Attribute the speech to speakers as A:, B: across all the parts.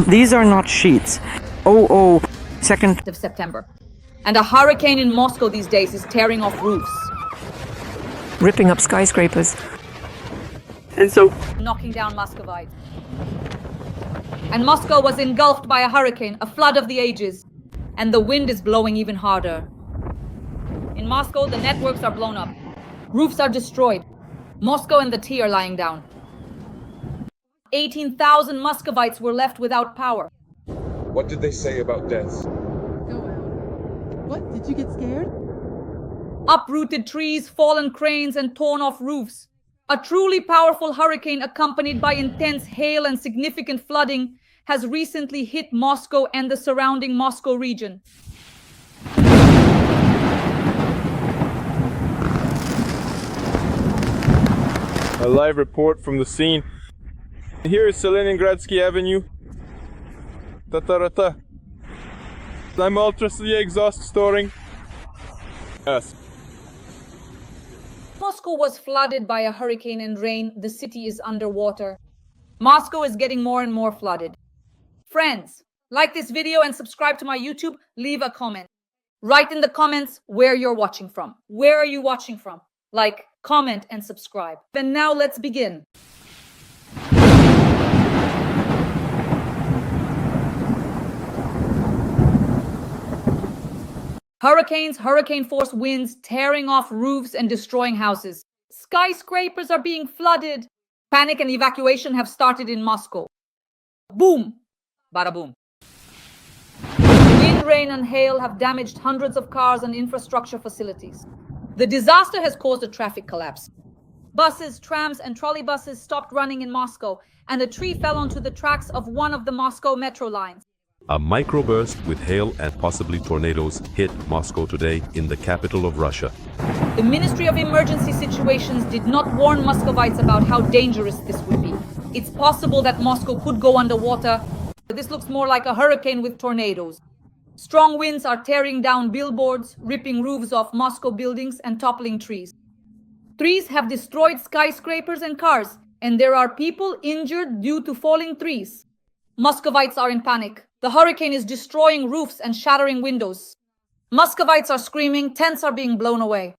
A: These are not sheets. Oh, 2nd
B: of September. And a hurricane in Moscow these days is tearing off roofs.
C: Ripping up skyscrapers.
A: And so,
B: Knocking down Muscovites. And Moscow was engulfed by a hurricane, a flood of the ages. And the wind is blowing even harder. In Moscow, the networks are blown up. Roofs are destroyed. Moscow and the T are lying down. 18,000 Muscovites were left without power.
D: What did they say about deaths?
E: What? Did you get scared?
B: Uprooted trees, fallen cranes, and torn off roofs. A truly powerful hurricane accompanied by intense hail and significant flooding has recently hit Moscow and the surrounding Moscow region.
F: A live report from the scene. Here is Leningradsky Avenue. Ta-ta-ra-ta. I'm ultra-sea exhaust storing. Yes.
B: Moscow was flooded by a hurricane and rain. The city is underwater. Moscow is getting more and more flooded. Friends, like this video and subscribe to my YouTube. Leave a comment. Write in the comments where you're watching from. Where are you watching from? Like, comment, and subscribe. And now let's begin. Hurricanes, hurricane-force winds tearing off roofs and destroying houses. Skyscrapers are being flooded. Panic and evacuation have started in Moscow. Boom! Bada boom. Wind, rain, and hail have damaged hundreds of cars and infrastructure facilities. The disaster has caused a traffic collapse. Buses, trams, and trolleybuses stopped running in Moscow, and a tree fell onto the tracks of one of the Moscow metro lines.
G: A microburst with hail and possibly tornadoes hit Moscow today in the capital of Russia.
B: The Ministry of Emergency Situations did not warn Muscovites about how dangerous this would be. It's possible that Moscow could go underwater. This looks more like a hurricane with tornadoes. Strong winds are tearing down billboards, ripping roofs off Moscow buildings, and toppling trees. Trees have destroyed skyscrapers and cars, and there are people injured due to falling trees. Muscovites are in panic. The hurricane is destroying roofs and shattering windows. Muscovites are screaming, tents are being blown away.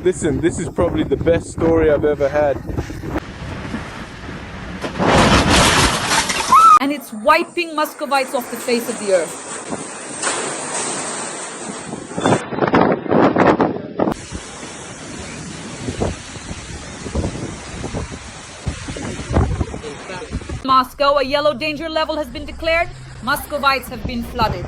F: Listen, this is probably the best story I've ever had.
B: And it's wiping Muscovites off the face of the earth. Moscow, a yellow danger level has been declared. Muscovites have been flooded.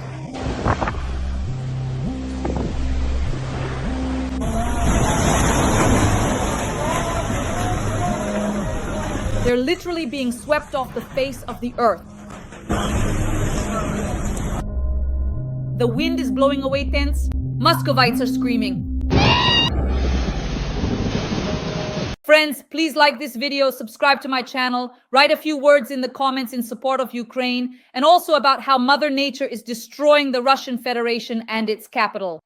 B: They're literally being swept off the face of the earth. The wind is blowing away tents. Muscovites are screaming. Friends, please like this video, subscribe to my channel, write a few words in the comments in support of Ukraine, and also about how Mother Nature is destroying the Russian Federation and its capital.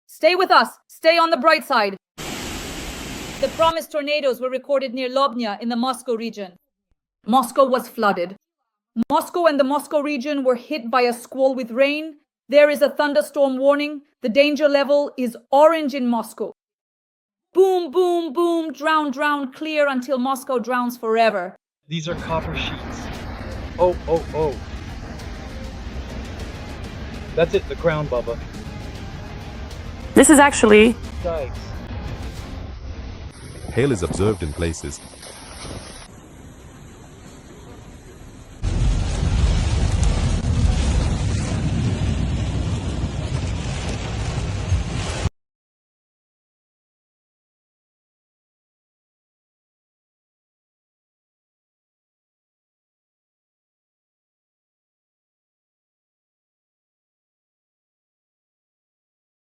B: Stay with us. Stay on the bright side. The promised tornadoes were recorded near Lobnya in the Moscow region. Moscow was flooded. Moscow and the Moscow region were hit by a squall with rain. There is a thunderstorm warning. The danger level is orange in Moscow. Boom, boom, boom, drown, drown, clear until Moscow drowns forever.
H: These are copper sheets. Oh. That's it, the ground, Bubba.
C: This is actually...
H: Yikes.
G: Hail is observed in places.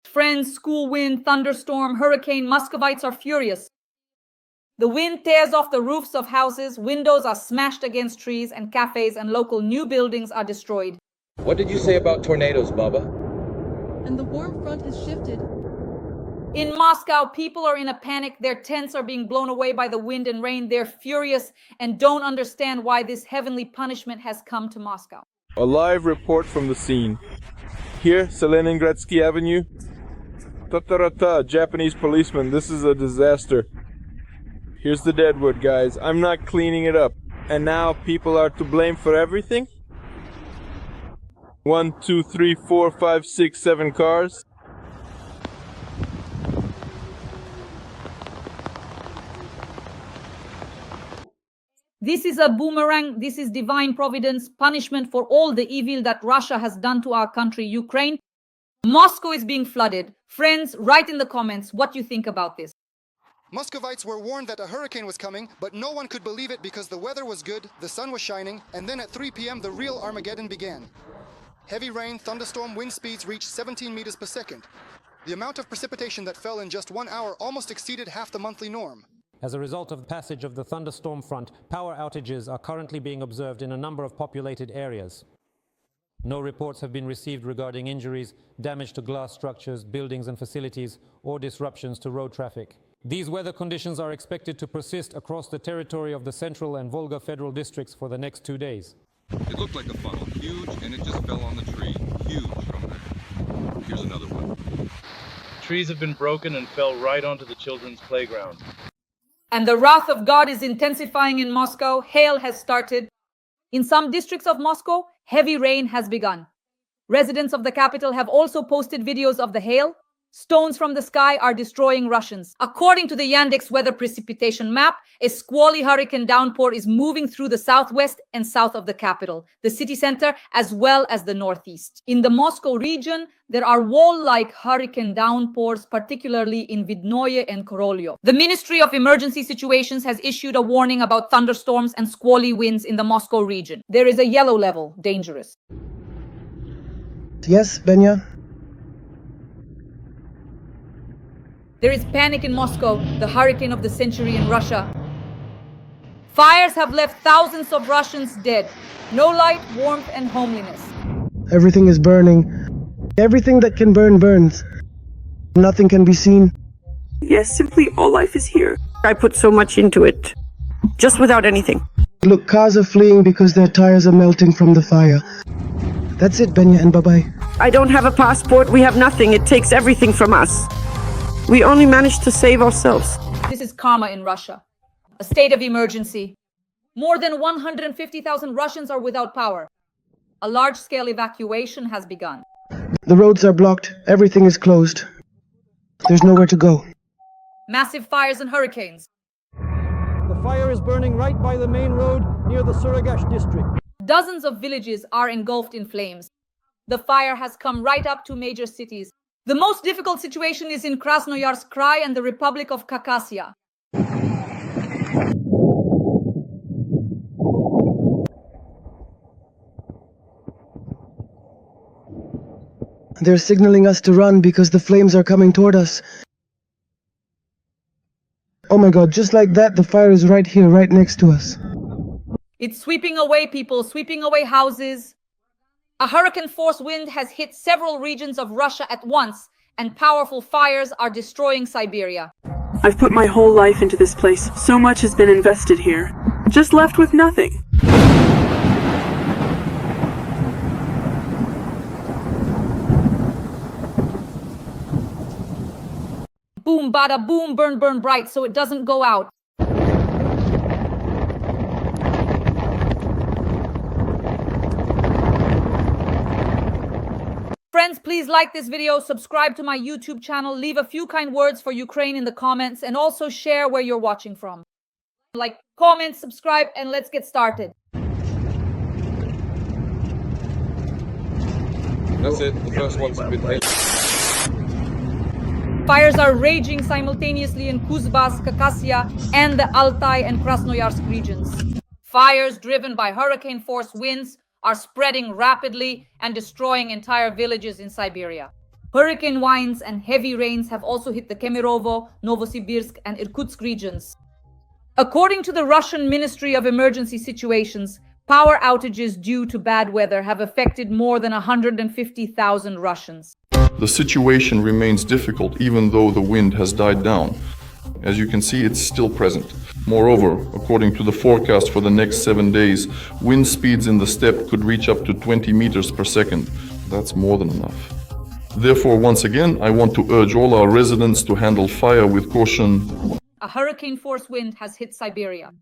B: Friends, school wind, thunderstorm, hurricane, Muscovites are furious. The wind tears off the roofs of houses, windows are smashed against trees, and cafes and local new buildings are destroyed.
D: What did you say about tornadoes, Baba?
E: And the warm front has shifted.
B: In Moscow, people are in a panic. Their tents are being blown away by the wind and rain. They're furious and don't understand why this heavenly punishment has come to Moscow.
F: A live report from the scene. Here, Seleningradsky Avenue. Tatarata, Japanese policeman, this is a disaster. Here's the deadwood, guys. I'm not cleaning it up. And now people are to blame for everything? 1, 2, 3, 4, 5, 6, 7 cars.
B: This is a boomerang. This is divine providence, punishment for all the evil that Russia has done to our country, Ukraine. Moscow is being flooded. Friends, write in the comments what you think about this.
I: Muscovites were warned that a hurricane was coming, but no one could believe it because the weather was good, the sun was shining, and then at 3 p.m. the real Armageddon began. Heavy rain, thunderstorm, wind speeds reached 17 meters per second. The amount of precipitation that fell in just 1 hour almost exceeded half the monthly norm.
J: As a result of the passage of the thunderstorm front, power outages are currently being observed in a number of populated areas. No reports have been received regarding injuries, damage to glass structures, buildings and facilities, or disruptions to road traffic. These weather conditions are expected to persist across the territory of the Central and Volga federal districts for the next 2 days.
K: It looked like a funnel, huge, and it just fell on the tree. Huge from there. Here's another one.
H: Trees have been broken and fell right onto the children's playground.
B: And the wrath of God is intensifying in Moscow. Hail has started. In some districts of Moscow, heavy rain has begun. Residents of the capital have also posted videos of the hail. Stones from the sky are destroying Russians. According to the Yandex weather precipitation map, a squally hurricane downpour is moving through the southwest and south of the capital, the city center, as well as the northeast. In the Moscow region, there are wall-like hurricane downpours, particularly in Vidnoye and Korolyo. The Ministry of Emergency Situations has issued a warning about thunderstorms and squally winds in the Moscow region. There is a yellow level, dangerous.
L: Yes, Benya?
B: There is panic in Moscow, the hurricane of the century in Russia. Fires have left thousands of Russians dead. No light, warmth, and homeliness.
L: Everything is burning. Everything that can burn burns. Nothing can be seen.
C: Yes, simply all life is here. I put so much into it, just without anything.
L: Look, cars are fleeing because their tires are melting from the fire. That's it, Benya, and bye-bye.
C: I don't have a passport, we have nothing. It takes everything from us. We only managed to save ourselves.
B: This is karma in Russia. A state of emergency. More than 150,000 Russians are without power. A large-scale evacuation has begun.
L: The roads are blocked. Everything is closed. There's nowhere to go.
B: Massive fires and hurricanes.
M: The fire is burning right by the main road near the Suragash district.
B: Dozens of villages are engulfed in flames. The fire has come right up to major cities. The most difficult situation is in Krasnoyarsk Krai and the Republic of Khakassia.
L: They're signaling us to run because the flames are coming toward us. Oh my god, just like that, the fire is right here, right next to us.
B: It's sweeping away people, sweeping away houses. A hurricane-force wind has hit several regions of Russia at once, and powerful fires are destroying Siberia.
N: I've put my whole life into this place. So much has been invested here. Just left with nothing.
B: Boom, bada, boom, burn, burn bright, so it doesn't go out. Friends, please like this video, subscribe to my YouTube channel, leave a few kind words for Ukraine in the comments, and also share where you're watching from. Like, comment, subscribe, and let's get started.
D: That's it, the first one's been hit.
B: Fires are raging simultaneously in Kuzbas, Khakassia, and the Altai and Krasnoyarsk regions. Fires driven by hurricane-force winds are spreading rapidly and destroying entire villages in Siberia. Hurricane winds and heavy rains have also hit the Kemerovo, Novosibirsk, and Irkutsk regions. According to the Russian Ministry of Emergency Situations, power outages due to bad weather have affected more than 150,000 Russians.
O: The situation remains difficult even though the wind has died down. As you can see, it's still present. Moreover, according to the forecast for the next 7 days, wind speeds in the steppe could reach up to 20 meters per second. That's more than enough. Therefore, once again, I want to urge all our residents to handle fire with caution.
B: A hurricane-force wind has hit Siberia.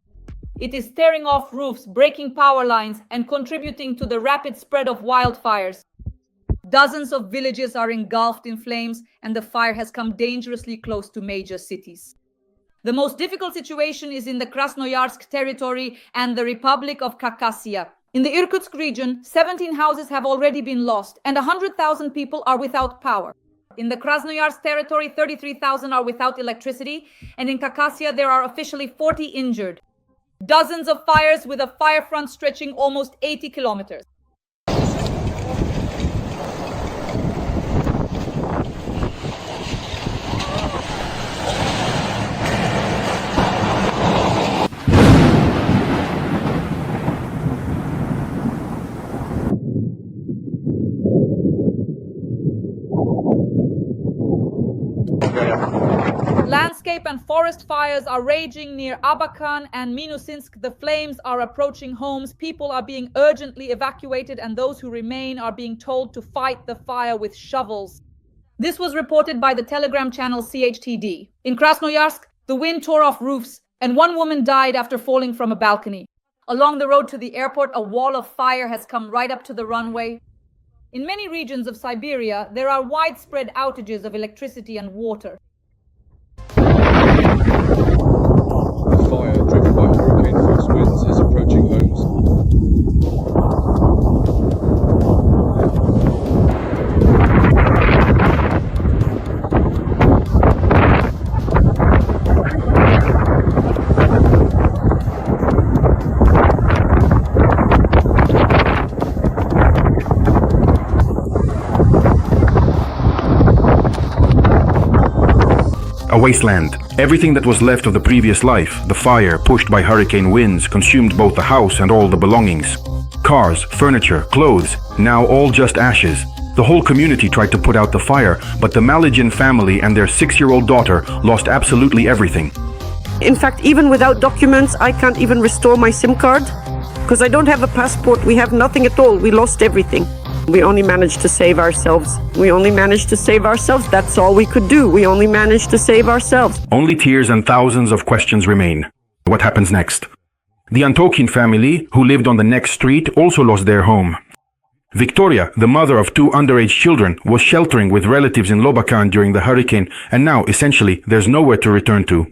B: It is tearing off roofs, breaking power lines, and contributing to the rapid spread of wildfires. Dozens of villages are engulfed in flames, and the fire has come dangerously close to major cities. The most difficult situation is in the Krasnoyarsk territory and the Republic of Khakassia. In the Irkutsk region, 17 houses have already been lost, and 100,000 people are without power. In the Krasnoyarsk territory, 33,000 are without electricity, and in Khakassia there are officially 40 injured. Dozens of fires with a fire front stretching almost 80 kilometers. Landscape and forest fires are raging near Abakan and Minusinsk. The flames are approaching homes. People are being urgently evacuated, and those who remain are being told to fight the fire with shovels. This was reported by the Telegram channel CHTD. In Krasnoyarsk, the wind tore off roofs, and one woman died after falling from a balcony. Along the road to the airport, a wall of fire has come right up to the runway. In many regions of Siberia, there are widespread outages of electricity and water.
D: Fire driven by hurricane-force winds is approaching homes.
P: A wasteland. Everything that was left of the previous life, the fire pushed by hurricane winds, consumed both the house and all the belongings. Cars, furniture, clothes, now all just ashes. The whole community tried to put out the fire, but the Malygin family and their 6-year-old daughter lost absolutely everything.
C: In fact, even without documents, I can't even restore my SIM card. Because I don't have a passport, we have nothing at all. We lost everything. We only managed to save ourselves. We only managed to save ourselves. That's all we could do. We only managed to save ourselves.
P: Only tears and thousands of questions remain. What happens next? The Antokin family, who lived on the next street, also lost their home. Victoria, the mother of 2 underage children, was sheltering with relatives in Lobakan during the hurricane, and now, essentially, there's nowhere to return to.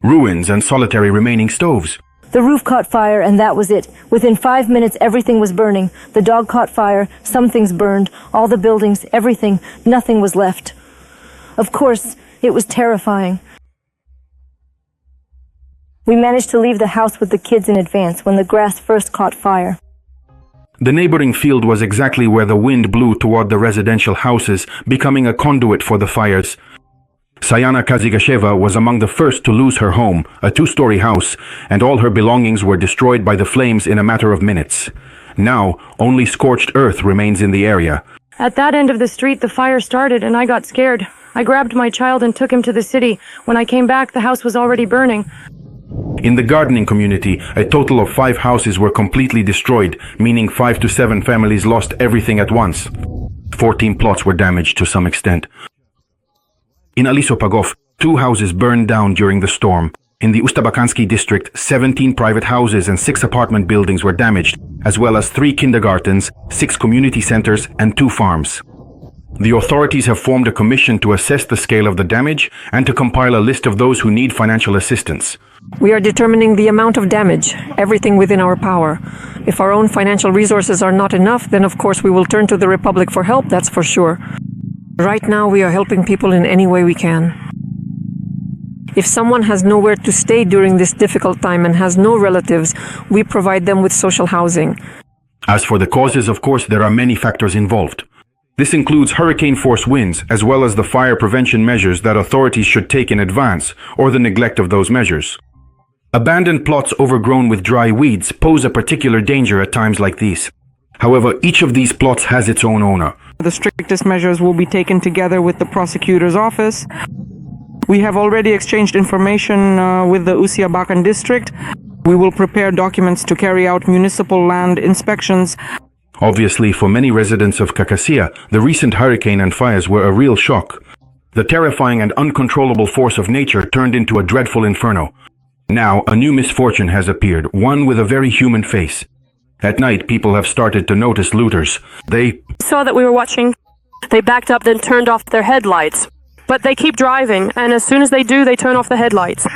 P: Ruins and solitary remaining stoves.
Q: The roof caught fire, and that was it. Within 5 minutes, everything was burning. The dog caught fire, some things burned, all the buildings, everything, nothing was left. Of course, it was terrifying. We managed to leave the house with the kids in advance when the grass first caught fire.
P: The neighboring field was exactly where the wind blew toward the residential houses, becoming a conduit for the fires. Sayana Kazigasheva was among the first to lose her home, a 2-story house, and all her belongings were destroyed by the flames in a matter of minutes. Now, only scorched earth remains in the area.
Q: At that end of the street, the fire started, and I got scared. I grabbed my child and took him to the city. When I came back, the house was already burning.
P: In the gardening community, a total of 5 houses were completely destroyed, meaning 5 to 7 families lost everything at once. 14 plots were damaged to some extent. In Alisopagov, 2 houses burned down during the storm. In the Ustabakansky district, 17 private houses and 6 apartment buildings were damaged, as well as 3 kindergartens, 6 community centers, and 2 farms. The authorities have formed a commission to assess the scale of the damage and to compile a list of those who need financial assistance.
Q: We are determining the amount of damage, everything within our power. If our own financial resources are not enough, then of course we will turn to the Republic for help, that's for sure. Right now we are helping people in any way we can. If someone has nowhere to stay during this difficult time and has no relatives, we provide them with social housing.
P: As for the causes, of course, there are many factors involved. This includes hurricane-force winds, as well as the fire prevention measures that authorities should take in advance, or the neglect of those measures. Abandoned plots overgrown with dry weeds pose a particular danger at times like these. However, each of these plots has its own owner.
A: The strictest measures will be taken together with the prosecutor's office. We have already exchanged information with the Usiabakan district. We will prepare documents to carry out municipal land inspections.
P: Obviously, for many residents of Kakasia, the recent hurricane and fires were a real shock. The terrifying and uncontrollable force of nature turned into a dreadful inferno. Now, a new misfortune has appeared, one with a very human face. At night, people have started to notice looters. They
R: saw that we were watching. They backed up, then turned off their headlights. But they keep driving, and as soon as they do, they turn off the headlights.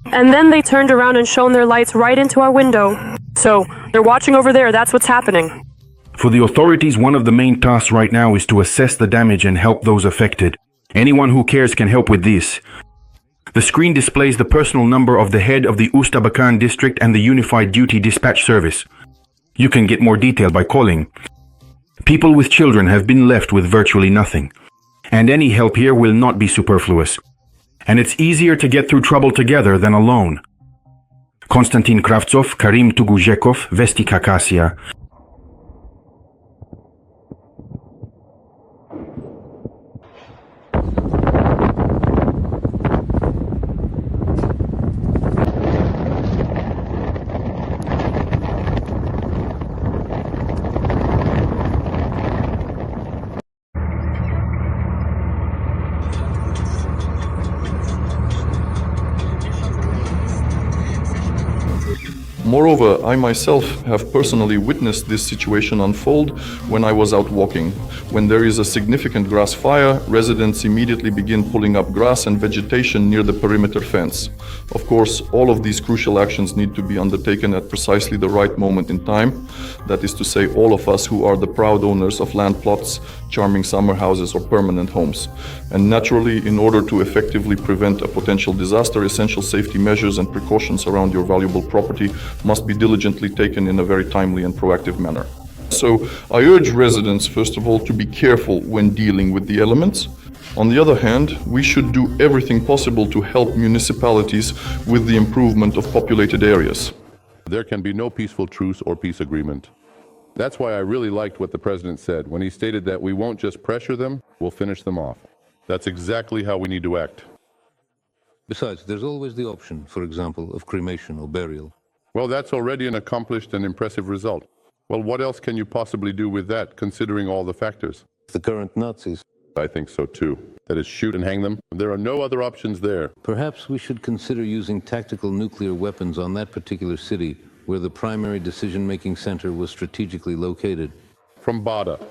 R: And then they turned around and shone their lights right into our window. So, they're watching over there, that's what's happening.
P: For the authorities, one of the main tasks right now is to assess the damage and help those affected. Anyone who cares can help with this. The screen displays the personal number of the head of the Ustabakan district and the Unified Duty Dispatch Service. You can get more detail by calling. People with children have been left with virtually nothing. And any help here will not be superfluous. And it's easier to get through trouble together than alone. Konstantin Kravtsov, Karim Tuguzhekov, Vesti Kakasia.
O: Moreover, I myself have personally witnessed this situation unfold when I was out walking. When there is a significant grass fire, residents immediately begin pulling up grass and vegetation near the perimeter fence. Of course, all of these crucial actions need to be undertaken at precisely the right moment in time. That is to say, all of us who are the proud owners of land plots, charming summer houses or permanent homes. And naturally, in order to effectively prevent a potential disaster, essential safety measures and precautions around your valuable property must be diligently taken in a very timely and proactive manner. So I urge residents, first of all, to be careful when dealing with the elements. On the other hand, we should do everything possible to help municipalities with the improvement of populated areas.
S: There can be no peaceful truce or peace agreement. That's why I really liked what the president said when he stated that we won't just pressure them, we'll finish them off. That's exactly how we need to act.
T: Besides, there's always the option, for example, of cremation or burial.
S: Well, that's already an accomplished and impressive result. Well, what else can you possibly do with that, considering all the factors?
T: The current Nazis.
S: I think so too. That is, shoot and hang them. There are no other options there.
T: Perhaps we should consider using tactical nuclear weapons on that particular city where the primary decision-making center was strategically located.
S: From Bada.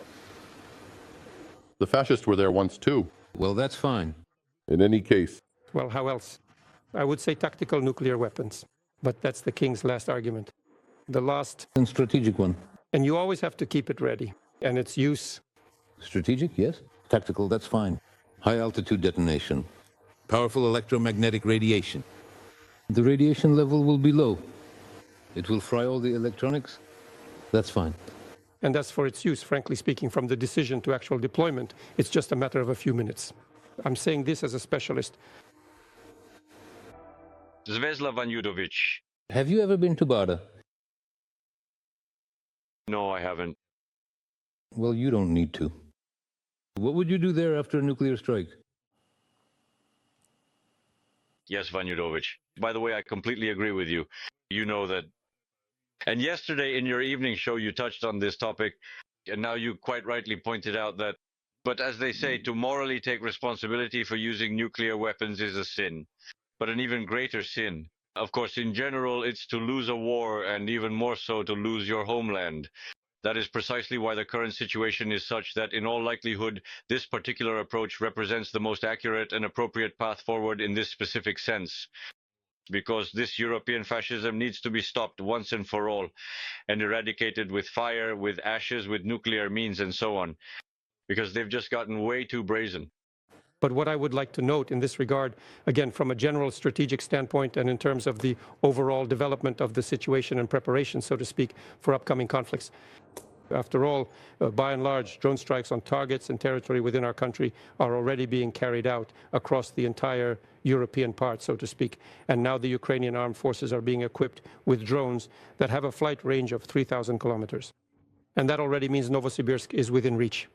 S: The fascists were there once too.
T: Well, that's fine.
S: In any case.
M: Well, how else? I would say tactical nuclear weapons. But that's the king's last argument. The last
T: and strategic one.
M: And you always have to keep it ready. And its use.
T: Strategic, yes. Tactical, that's fine. High altitude detonation. Powerful electromagnetic radiation. The radiation level will be low. It will fry all the electronics. That's fine.
M: And as for its use, frankly speaking, from the decision to actual deployment, it's just a matter of a few minutes. I'm saying this as a specialist.
U: Zvezda Vanyudovic.
T: Have you ever been to Bada?
U: No, I haven't.
T: Well, you don't need to. What would you do there after a nuclear strike?
U: Yes, Vanyudovic. By the way, I completely agree with you. You know that. And yesterday in your evening show, you touched on this topic, and now you quite rightly pointed out that, but as they say, to morally take responsibility for using nuclear weapons is a sin. But an even greater sin. Of course, in general, it's to lose a war, and even more so to lose your homeland. That is precisely why the current situation is such that, in all likelihood, this particular approach represents the most accurate and appropriate path forward in this specific sense. Because this European fascism needs to be stopped once and for all, and eradicated with fire, with ashes, with nuclear means, and so on. Because they've just gotten way too brazen.
M: But what I would like to note in this regard, again, from a general strategic standpoint and in terms of the overall development of the situation and preparation, so to speak, for upcoming conflicts. After all, by and large, drone strikes on targets and territory within our country are already being carried out across the entire European part, so to speak. And now the Ukrainian armed forces are being equipped with drones that have a flight range of 3,000 kilometers. And that already means Novosibirsk is within reach.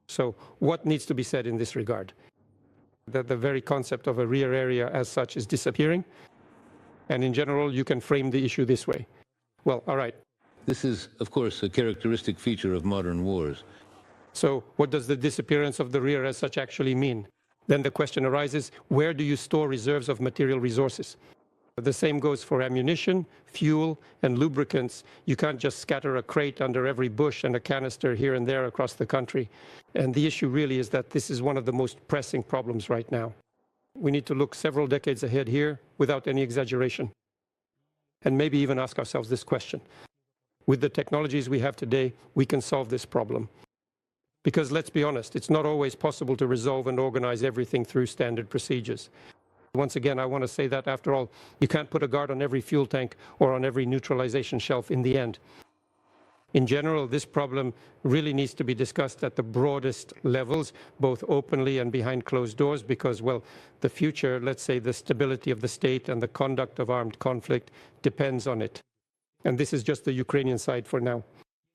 M: So what needs to be said in this regard? That the very concept of a rear area as such is disappearing. And in general, you can frame the issue this way. Well, all right.
T: This is, of course, a characteristic feature of modern wars.
M: So what does the disappearance of the rear as such actually mean? Then the question arises, where do you store reserves of material resources? The same goes for ammunition, fuel, and lubricants. You can't just scatter a crate under every bush and a canister here and there across the country. And the issue really is that this is one of the most pressing problems right now. We need to look several decades ahead here without any exaggeration. And maybe even ask ourselves this question. With the technologies we have today, we can solve this problem. Because let's be honest, it's not always possible to resolve and organize everything through standard procedures. Once again, I want to say that, after all, you can't put a guard on every fuel tank or on every neutralization shelf in the end. In general, this problem really needs to be discussed at the broadest levels, both openly and behind closed doors, because, well, the future, let's say the stability of the state and the conduct of armed conflict depends on it. And this is just the Ukrainian side for now.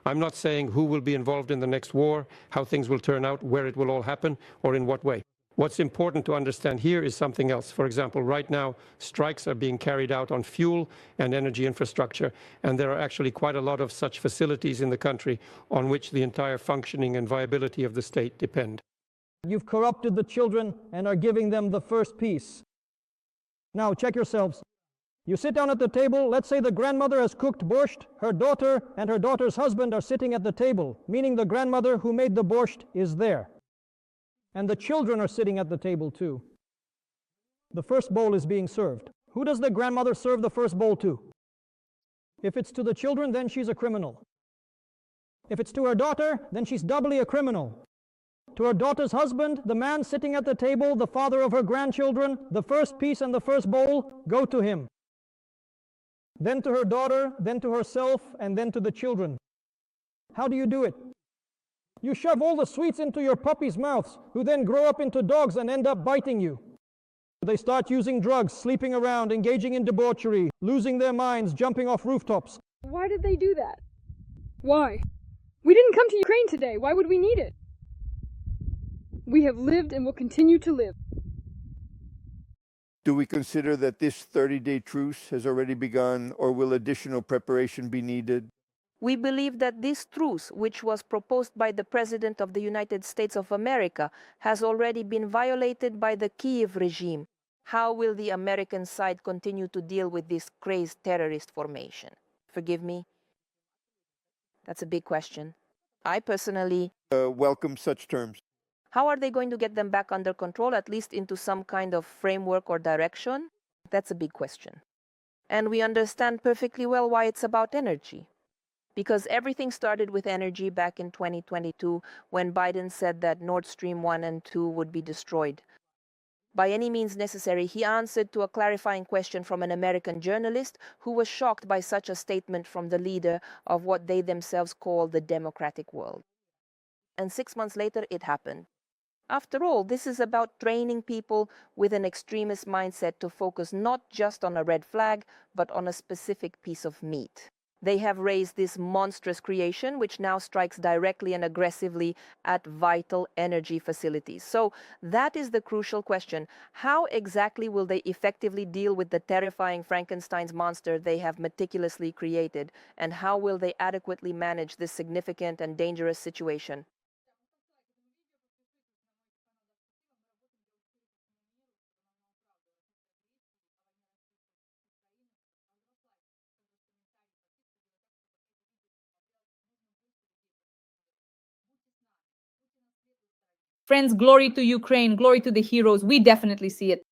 M: I'm not saying who will be involved in the next war, how things will turn out, where it will all happen, or in what way. What's important to understand here is something else. For example, right now, strikes are being carried out on fuel and energy infrastructure, and there are actually quite a lot of such facilities in the country on which the entire functioning and viability of the state depend.
G: You've corrupted the children and are giving them the first piece. Now, check yourselves. You sit down at the table, let's say the grandmother has cooked borscht, her daughter and her daughter's husband are sitting at the table, meaning the grandmother who made the borscht is there. And the children are sitting at the table too. The first bowl is being served. Who does the grandmother serve the first bowl to? If it's to the children, then she's a criminal. If it's to her daughter, then she's doubly a criminal. To her daughter's husband, the man sitting at the table, the father of her grandchildren, the first piece and the first bowl go to him. Then to her daughter, then to herself, and then to the children. How do you do it? You shove all the sweets into your puppies' mouths, who then grow up into dogs and end up biting you. They start using drugs, sleeping around, engaging in debauchery, losing their minds, jumping off rooftops.
V: Why did they do that? Why? We didn't come to Ukraine today. Why would we need it? We have lived and will continue to live.
W: Do we consider that this 30-day truce has already begun, or will additional preparation be needed?
X: We believe that this truce, which was proposed by the President of the United States of America, has already been violated by the Kyiv regime. How will the American side continue to deal with this crazed terrorist formation? Forgive me? That's a big question. I personally
W: welcome such terms.
X: How are they going to get them back under control, at least into some kind of framework or direction? That's a big question. And we understand perfectly well why it's about energy. Because everything started with energy back in 2022 when Biden said that Nord Stream 1 and 2 would be destroyed. By any means necessary, he answered to a clarifying question from an American journalist who was shocked by such a statement from the leader of what they themselves call the democratic world. And 6 months later, it happened. After all, this is about training people with an extremist mindset to focus not just on a red flag, but on a specific piece of meat. They have raised this monstrous creation, which now strikes directly and aggressively at vital energy facilities. So that is the crucial question. How exactly will they effectively deal with the terrifying Frankenstein's monster they have meticulously created? And how will they adequately manage this significant and dangerous situation?
B: Friends, glory to Ukraine, glory to the heroes. We definitely see it.